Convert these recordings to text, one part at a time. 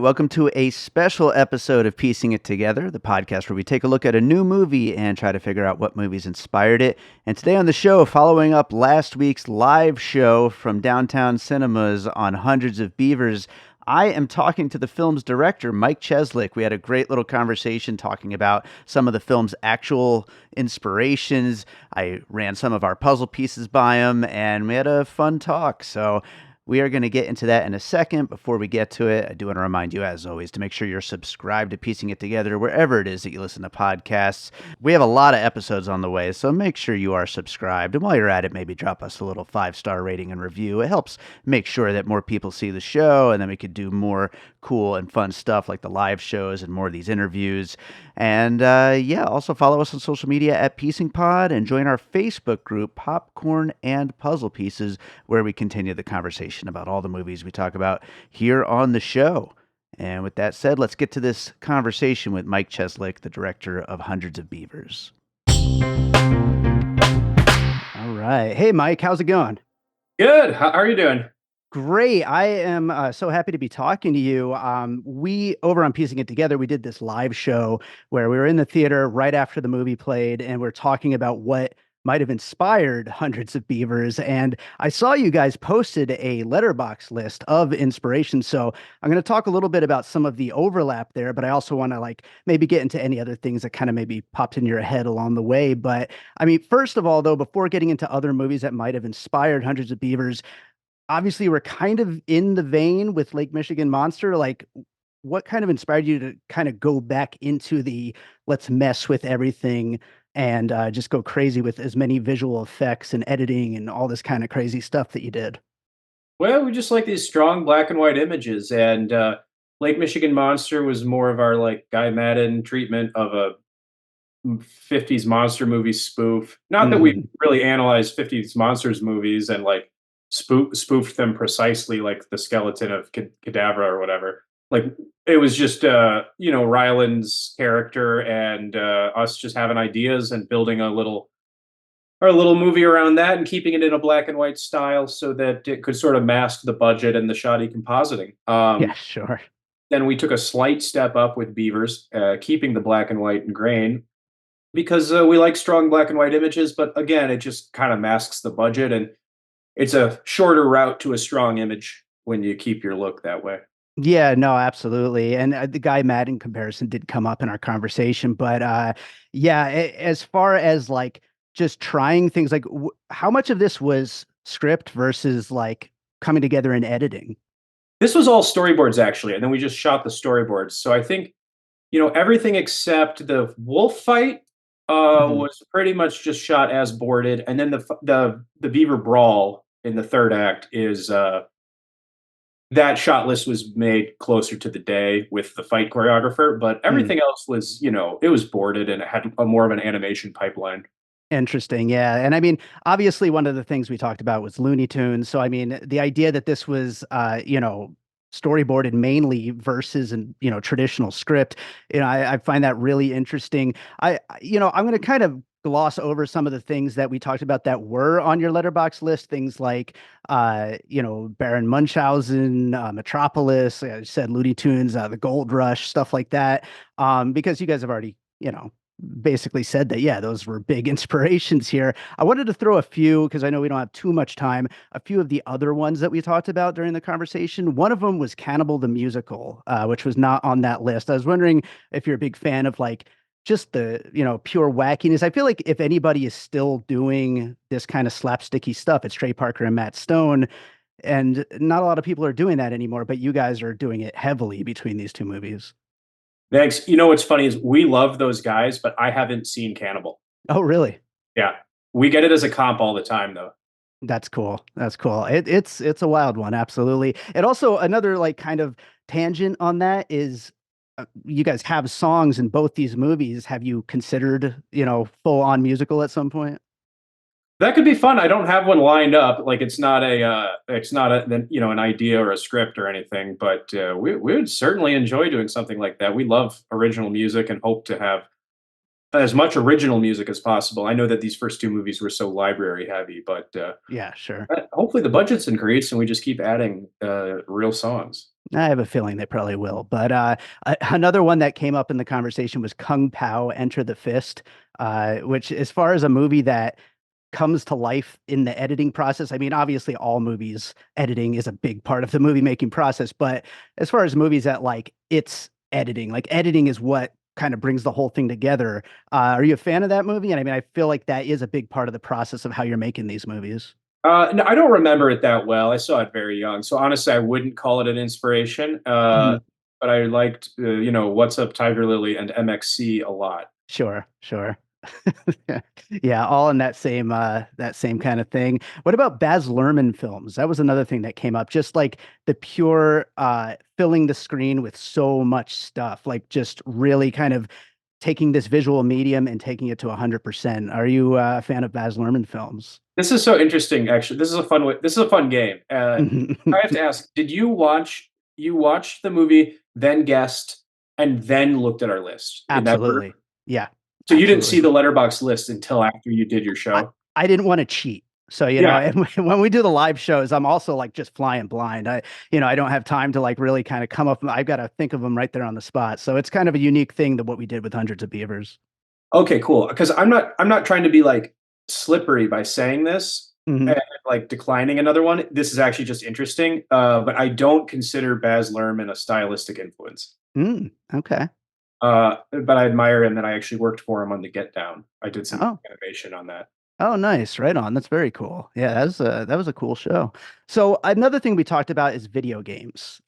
welcome to a special episode of Piecing It Together, the podcast where we take a look at a new movie and try to figure out what movies inspired it. And today on the show, following up last week's live show from Downtown Cinemas on Hundreds of Beavers, I am talking to the film's director, Mike Cheslik. We had a great little conversation talking about some of the film's actual inspirations. I ran some of our puzzle pieces by him, and we had a fun talk. So we are going to get into that in a second. Before we get to it, I do want to remind you, as always, to make sure you're subscribed to Piecing It Together wherever it is that you listen to podcasts. We have a lot of episodes on the way, so make sure you are subscribed. And while you're at it, maybe drop us a little 5-star rating and review. It helps make sure that more people see the show, and then we could do more cool and fun stuff like the live shows and more of these interviews. And also follow us on social media at Piecing Pod and join our Facebook group, Popcorn and Puzzle Pieces, where we continue the conversation about all the movies we talk about here on the show. And with that said, let's get to this conversation with Mike Cheslik, the director of Hundreds of Beavers. All right. Hey, Mike, how's it going? Good. How are you doing? Great. I am so happy to be talking to you. We, over on Piecing It Together, we did this live show where we were in the theater right after the movie played, and we're talking about what might have inspired Hundreds of Beavers. And I saw you guys posted a letterbox list of inspiration. So I'm going to talk a little bit about some of the overlap there, but I also want to maybe get into any other things that kind of maybe popped in your head along the way. But I mean, first of all, though, before getting into other movies that might have inspired Hundreds of Beavers, obviously we're kind of in the vein with Lake Michigan Monster. Like, what kind of inspired you to kind of go back into the let's mess with everything and just go crazy with as many visual effects and editing and all this kind of crazy stuff that you did? Well, we just like these strong black and white images, and Lake Michigan Monster was more of our like Guy Madden treatment of a 50s monster movie spoof. Not that we Mhm. really analyzed 50s monsters movies and like spoofed them precisely, like the skeleton of Cadavra or whatever. Like it was just Ryland's character and us just having ideas and building our little movie around that and keeping it in a black and white style so that it could sort of mask the budget and the shoddy compositing. Yeah, sure. Then we took a slight step up with Beavers, keeping the black and white and grain because we like strong black and white images, but again, it just kind of masks the budget and it's a shorter route to a strong image when you keep your look that way. Yeah, no, absolutely. And the Guy Madden comparison did come up in our conversation, but yeah, as far as like just trying things, like how much of this was script versus like coming together and editing? This was all storyboards actually, and then we just shot the storyboards. So I think everything except the wolf fight Mhm. was pretty much just shot as boarded, and then the beaver brawl in the third act is that shot list was made closer to the day with the fight choreographer, but Mm. everything else was it was boarded and it had a more of an animation pipeline. Interesting. Yeah. And I mean, obviously, one of the things we talked about was Looney Tunes. So, I mean, the idea that this was, storyboarded mainly versus an traditional script, I find that really interesting. I'm going to kind of gloss over some of the things that we talked about that were on your letterbox list. Things like, Baron Munchausen, Metropolis. I said Looney Tunes, the Gold Rush, stuff like that. Because you guys have already, basically said that, yeah, those were big inspirations here. I wanted to throw a few, because I know we don't have too much time, a few of the other ones that we talked about during the conversation. One of them was Cannibal the Musical, which was not on that list. I was wondering if you're a big fan of like just the, pure wackiness. I feel like if anybody is still doing this kind of slapsticky stuff, it's Trey Parker and Matt Stone. And not a lot of people are doing that anymore, but you guys are doing it heavily between these two movies. Thanks. You know what's funny is we love those guys, but I haven't seen Cannibal. Oh, really? Yeah, we get it as a comp all the time though. That's cool. That's cool. It's a wild one, absolutely. And also another like kind of tangent on that is you guys have songs in both these movies. Have you considered, full on musical at some point? That could be fun. I don't have one lined up. Like it's not a an idea or a script or anything. But we would certainly enjoy doing something like that. We love original music and hope to have as much original music as possible. I know that these first two movies were so library heavy, but Yeah, sure. hopefully the budget's increased and we just keep adding real songs. I have a feeling they probably will. But another one that came up in the conversation was Kung Pao Enter the Fist, which, as far as a movie that comes to life in the editing process, I mean, obviously, all movies, editing is a big part of the movie making process. But as far as movies that like it's editing, like editing is what kind of brings the whole thing together. Are you a fan of that movie? And I mean, I feel like that is a big part of the process of how you're making these movies. No, I don't remember it that well. I saw it very young, so honestly, I wouldn't call it an inspiration. Mhm. But I liked, What's Up, Tiger Lily, and MXC a lot. Sure, sure. Yeah, all in that same kind of thing. What about Baz Luhrmann films? That was another thing that came up. Just like the pure filling the screen with so much stuff, like just really kind of taking this visual medium and taking it to 100%. Are you a fan of Baz Luhrmann films? This is so interesting, actually. This is a fun way. This is a fun game. I have to ask: did you watch? You watched the movie, then guessed, and then looked at our list in that order? Absolutely. Yeah, So you didn't see absolutely. the letterbox list until after you did your I, show? I didn't want to cheat. So, Yeah. and when we do the live shows, I'm also like just flying blind. I don't have time to like really kind of come up. I've got to think of them right there on the spot. So it's kind of a unique thing that what we did with Hundreds of Beavers. Okay, cool. Because I'm not trying to be like slippery by saying this Hmm. and like declining another one. This is actually just interesting. But I don't consider Baz Luhrmann a stylistic influence. Okay. But I admire him, and I actually worked for him on the Get Down. I did some Oh, animation on that. Oh, nice. Right on. That's very cool. Yeah, that was a cool show. So another thing we talked about is video games.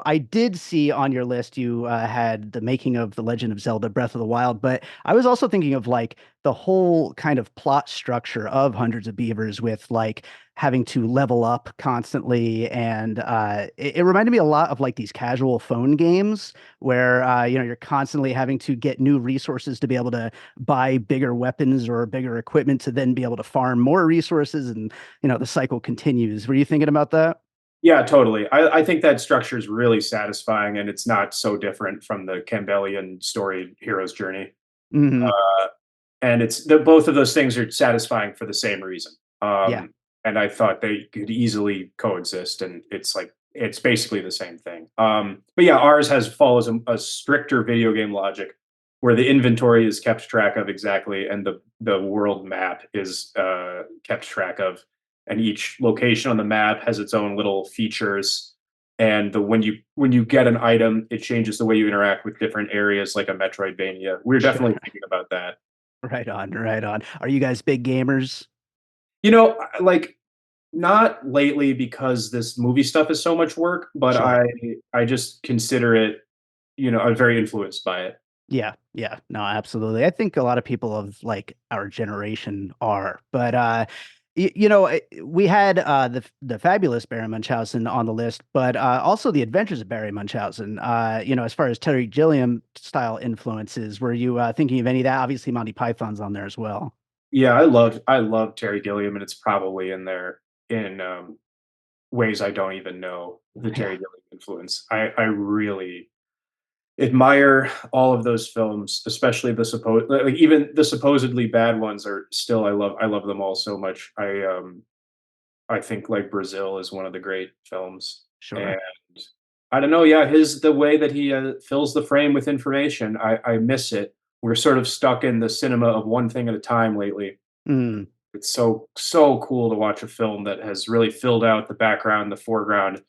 I did see on your list you had the making of The Legend of Zelda Breath of the Wild, but I was also thinking of like the whole kind of plot structure of Hundreds of Beavers with like having to level up constantly, and it reminded me a lot of like these casual phone games where you're constantly having to get new resources to be able to buy bigger weapons or bigger equipment to then be able to farm more resources, and the cycle continues. Were you thinking about that? Yeah, totally. I think that structure is really satisfying, and it's not so different from the Campbellian story hero's journey. Hmm. Uh, and both of those things are satisfying for the same reason. Yeah, And I thought they could easily coexist, and it's basically the same thing. But yeah, ours follows a stricter video game logic where the inventory is kept track of exactly, and the world map is kept track of, and each location on the map has its own little features. And when you get an item, it changes the way you interact with different areas, like a Metroidvania. We're sure. definitely thinking about that. Right on, right on. Are you guys big gamers? Like, not lately because this movie stuff is so much work, but Sure. I just consider it, I'm very influenced by it. Yeah, yeah, no, absolutely. I think a lot of people of like our generation are, but we had the fabulous Barry Munchausen on the list, but also the Adventures of Barry Munchausen. As far as Terry Gilliam style influences, were you thinking of any of that? Obviously, Monty Python's on there as well. Yeah, I love Terry Gilliam, and it's probably in there in ways I don't even know, the Yeah, Terry Gilliam influence. I really admire all of those films, especially the supposed like even the supposedly bad ones are still I love them all so much. I think like Brazil is one of the great films, and sure. I don't know, yeah, the way that he fills the frame with information, I miss it. We're sort of stuck in the cinema of one thing at a time lately. Mm. It's so cool to watch a film that has really filled out the background, the foreground,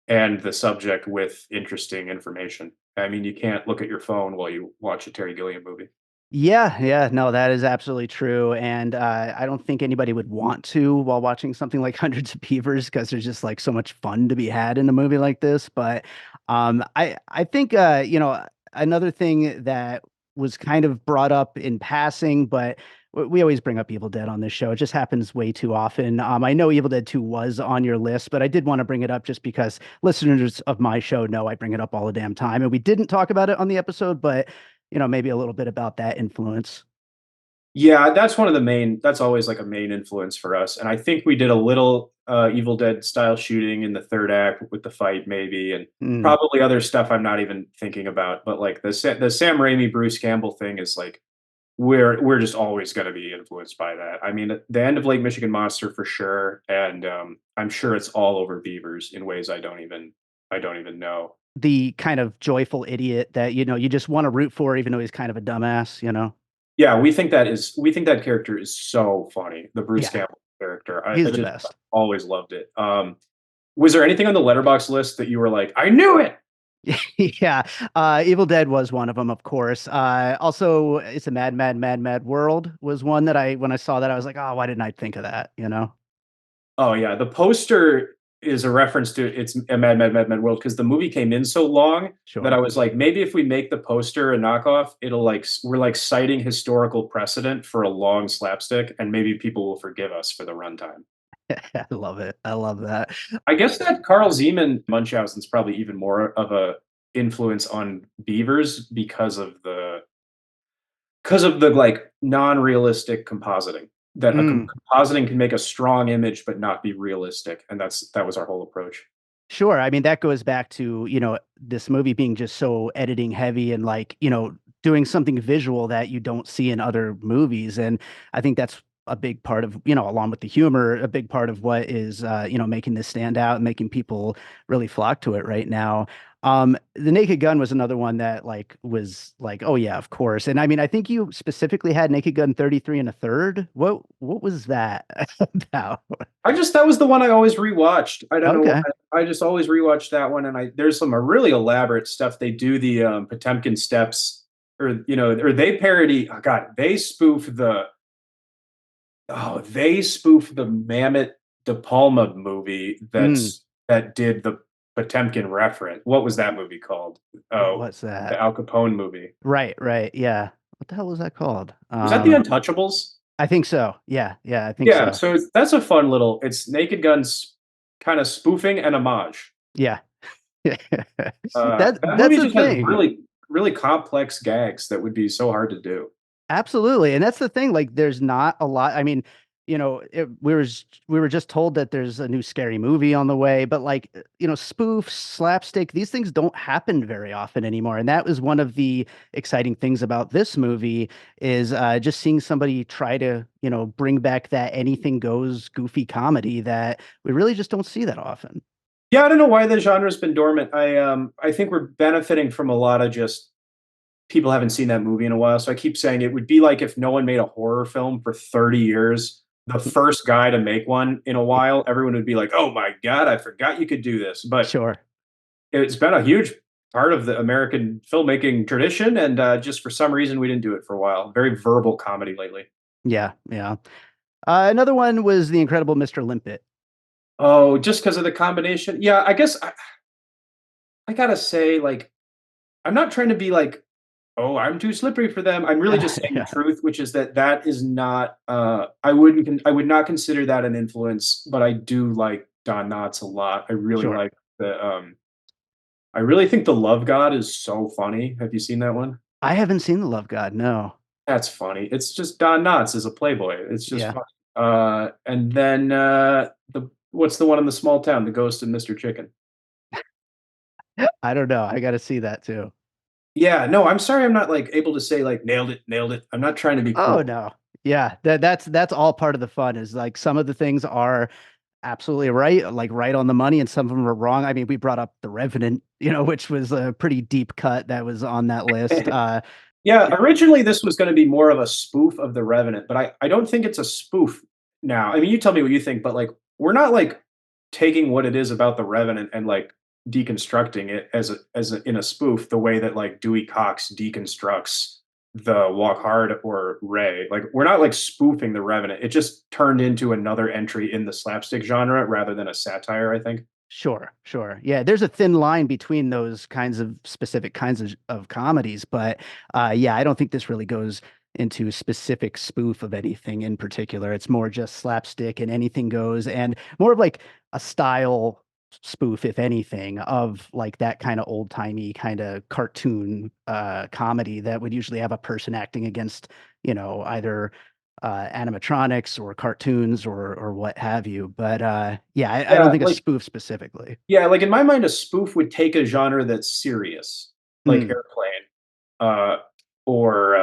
and the subject with interesting information. I mean, you can't look at your phone while you watch a Terry Gilliam movie. Yeah, yeah, no, that is absolutely true. And I don't think anybody would want to while watching something like Hundreds of Beavers because there's just like so much fun to be had in a movie like this. But I think another thing that was kind of brought up in passing, but we always bring up Evil Dead on this show. It just happens way too often. I know Evil Dead 2 was on your list, but I did want to bring it up just because listeners of my show know I bring it up all the damn time. And we didn't talk about it on the episode, but maybe a little bit about that influence. Yeah, that's always like a main influence for us. And I think we did a little Evil Dead style shooting in the third act with the fight, maybe, and Mm, probably other stuff I'm not even thinking about. But like the Sam Raimi Bruce Campbell thing is like we're just always going to be influenced by that. I mean, the end of Lake Michigan Monster for sure, and I'm sure it's all over Beavers in ways I don't even know. The kind of joyful idiot that, you just want to root for, even though he's kind of a dumbass. Yeah, we think that character is so funny. The Bruce Yeah, Campbell character, he's I the just best. always loved it. Was there anything on the letterbox list that you were like, I knew it? Yeah, Evil Dead was one of them, of course. Also, It's a Mad, Mad, Mad, Mad World was one that when I saw that, I was like, oh, why didn't I think of that? Oh yeah, the poster is a reference to it's a Mad Mad Mad Mad World because the movie came in so long that I Sure. was like, maybe if we make the poster a knockoff, it'll like we're like citing historical precedent for a long slapstick, and maybe people will forgive us for the runtime. I love it. I love that. I guess that Carl Zeman Munchausen's probably even more of a influence on Beavers because of the like non-realistic compositing that Mm. compositing can make a strong image but not be realistic, and that was our whole approach. Sure. I mean, that goes back to, this movie being just so editing heavy and like, doing something visual that you don't see in other movies. And I think that's a big part of, along with the humor, a big part of what is, making this stand out and making people really flock to it right now. The Naked Gun was another one that like was like, oh yeah, of course. And I mean, I think you specifically had Naked Gun 33 and a third. What was that about? That was the one I always rewatched. I don't know Okay. why. I just always rewatched that one, and I there's some really elaborate stuff they do. The Potemkin steps, or they parody. Oh God, they spoof the Mammoth De Palma movie Mm. that did the Potemkin reference. What was that movie called? Oh, What's the that? Al Capone movie. Right, right. Yeah. What the hell was that called? Was that The Untouchables? I think so. Yeah, yeah, I think Yeah, so. so that's a fun little. It's Naked Gun's kind of spoofing and homage. Yeah. That That's movie the just has thing. really complex gags that would be so hard to do. Absolutely. And that's the thing. Like, there's not a lot. I mean, we were just told that there's a new scary movie on the way, but like, spoof, slapstick, these things don't happen very often anymore. And that was one of the exciting things about this movie is just seeing somebody try to, bring back that anything goes goofy comedy that we really just don't see that often. Yeah, I don't know why the genre's been dormant. I think we're benefiting from a lot of just people haven't seen that movie in a while. So I keep saying it would be like if no one made a horror film for 30 years. The first guy to make one in a while, everyone would be like, "Oh my God, I forgot you could do this." But Sure. it's been a huge part of the American filmmaking tradition, and just for some reason we didn't do it for a while. Very verbal comedy lately. Yeah. Yeah. Another one was The Incredible Mr. Limpet. Oh, just because of the combination. Yeah, I guess I gotta say, like, I'm not trying to be like, oh, I'm too slippery for them. I'm really just saying the Yeah. truth, which is that is not. I would not consider that an influence, but I do like Don Knotts a lot. I really Sure. like the. I really think the Love God is so funny. Have you seen that one? I haven't seen The Love God. No. That's funny. It's just Don Knotts as a playboy. It's just Yeah. funny. And then the what's the one in the small town? The Ghost and Mr. Chicken. I don't know. I got to see that too. Yeah, no, I'm sorry I'm not, like, able to say, like, "Nailed it, nailed it." I'm not trying to be Oh cool. no. Yeah, that's all part of the fun is like some of the things are absolutely right, like right on the money, and some of them are wrong. I mean, we brought up The Revenant, which was a pretty deep cut that was on that list. Yeah, originally, this was gonna be more of a spoof of The Revenant, but I don't think it's a spoof now. I mean, you tell me what you think, but, like, we're not, like, taking what it is about The Revenant and, like, deconstructing it in a spoof the way that, like, Dewey Cox deconstructs the Walk Hard or Ray. Like, we're not, like, spoofing The Revenant. It just turned into another entry in the slapstick genre rather than a satire, I think. Sure, sure. Yeah, there's a thin line between those kinds of specific kinds of comedies, but yeah, I don't think this really goes into specific spoof of anything in particular. It's more just slapstick and anything goes, and more of like a style spoof, if anything, of like that kind of old-timey kind of cartoon comedy that would usually have a person acting against, either animatronics or cartoons or what have you. But yeah, I don't Yeah, think a like spoof specifically. yeah, like, in my mind, a spoof would take a genre that's serious, like Mm, Airplane, uh, or,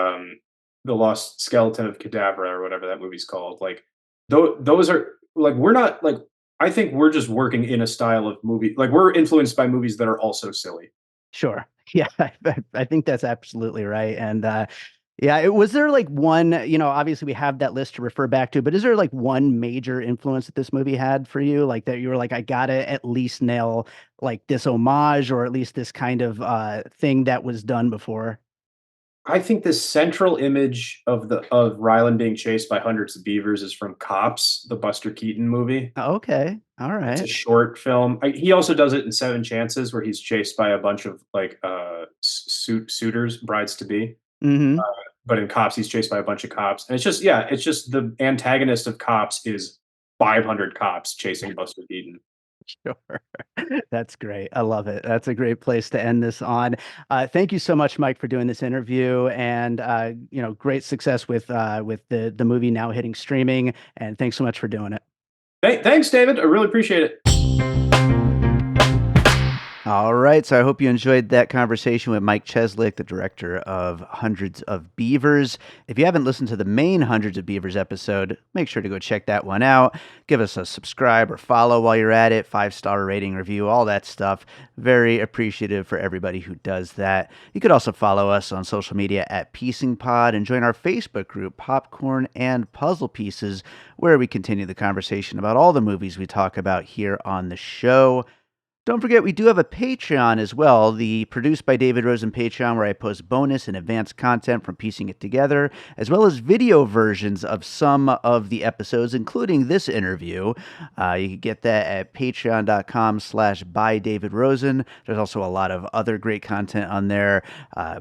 The Lost Skeleton of Cadavra or whatever that movie's called. Like those are like we're not like I think we're just working in a style of movie. Like we're influenced by movies that are also silly. Sure. Yeah, I think that's absolutely right, and, yeah, was there, like, one obviously, we have that list to refer back to, but is there, like, one major influence that this movie had for you? Like, that you were like, "I gotta at least nail, like, this homage or at least this kind of, thing that was done before?" I think the central image of Ryland being chased by hundreds of beavers is from Cops, the Buster Keaton movie. Oh, okay. It's a Alright. short film. He also does it in Seven Chances, where he's chased by a bunch of like suitors, brides to be. Mhm. But in Cops, he's chased by a bunch of cops, and it's just yeah, it's just the antagonist of Cops is 500 cops chasing Buster Keaton. Sure. That's great. I love it. That's a great place to end this on. Thank you so much, Mike, for doing this interview, and great success with the movie now hitting streaming. And thanks so much for doing it. Thanks, David. I really appreciate it. All right, so I hope you enjoyed that conversation with Mike Cheslik, the director of Hundreds of Beavers. If you haven't listened to the main Hundreds of Beavers episode, make sure to go check that one out. Give us a subscribe or follow while you're at it, 5-star rating, review, all that stuff. Very appreciative for everybody who does that. You could also follow us on social media at Piecing Pod and join our Facebook group, Popcorn and Puzzle Pieces, where we continue the conversation about all the movies we talk about here on the show. Don't forget, we do have a Patreon as well, the Produced by David Rosen Patreon, where I post bonus and advanced content from piecing it together, as well as video versions of some of the episodes, including this interview. You can get that at patreon.com/bydavidrosen. There's also a lot of other great content on there.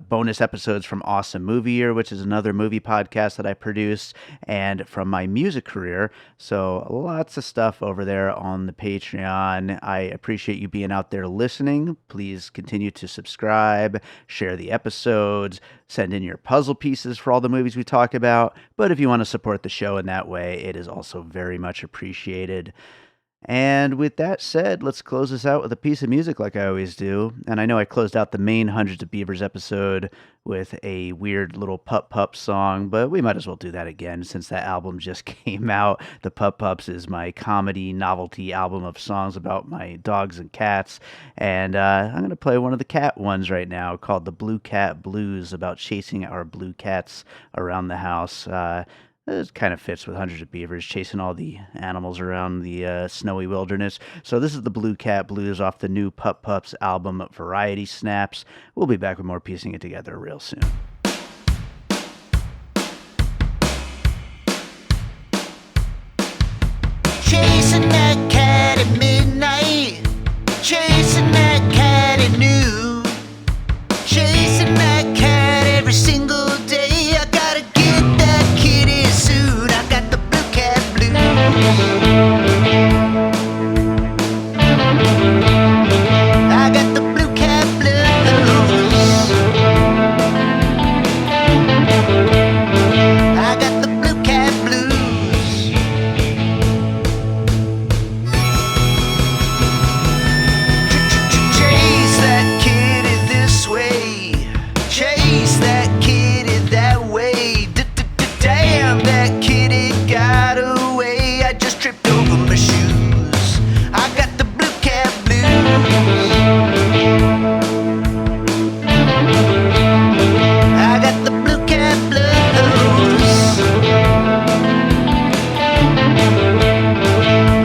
Bonus episodes from Awesome Movie Year, which is another movie podcast that I produce, and from my music career. So lots of stuff over there on the Patreon. I appreciate you being out there listening. Please continue to subscribe, share the episodes, send in your puzzle pieces for all the movies we talk about. But if you want to support the show in that way, it is also very much appreciated. And with that said, let's close this out with a piece of music like I always do. And I know I closed out the main Hundreds of Beavers episode with a weird little Pup Pups song, but we might as well do that again since that album just came out. The Pup Pups is my comedy novelty album of songs about my dogs and cats. And I'm going to play one of the cat ones right now called The Blue Cat Blues, about chasing our blue cats around the house. It kind of fits with Hundreds of Beavers, chasing all the animals around the snowy wilderness. So this is the Blue Cat Blues off the new Pup Pups album, Variety Snaps. We'll be back with more piecing it together real soon. Chasing that cat at midnight, chasing that cat at noon, chasing that cat every single day. I gotta get that kitty soon. I got the blue cat blues. I got the blue cat blues. I got the blue cat blues. Chase that kitty this way, chase that kitty that way. Damn, that kitty got away. I just tripped over my shoes. I got the blue cat blues. I got the blue cat blues.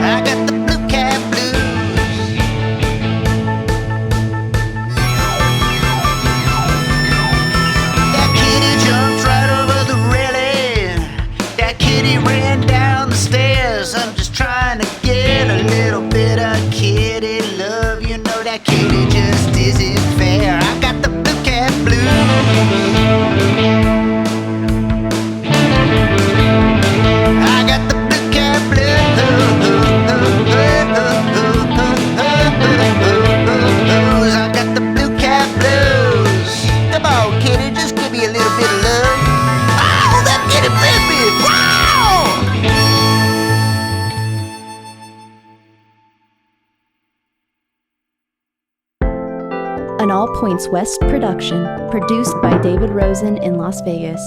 I got the blue cat blues. That kitty jumped right over the railing. That kitty ran down the stairs. I'm just trying to get a little bit of kitty love. You know that kitty just isn't fair. I got the blue cat blues. I got the blue cat blues. I got the blue cat blues. Come on, kitty, just give me a little bit of love. Oh, that kitty bit me. Wow! An All Points West production, produced by David Rosen in Las Vegas.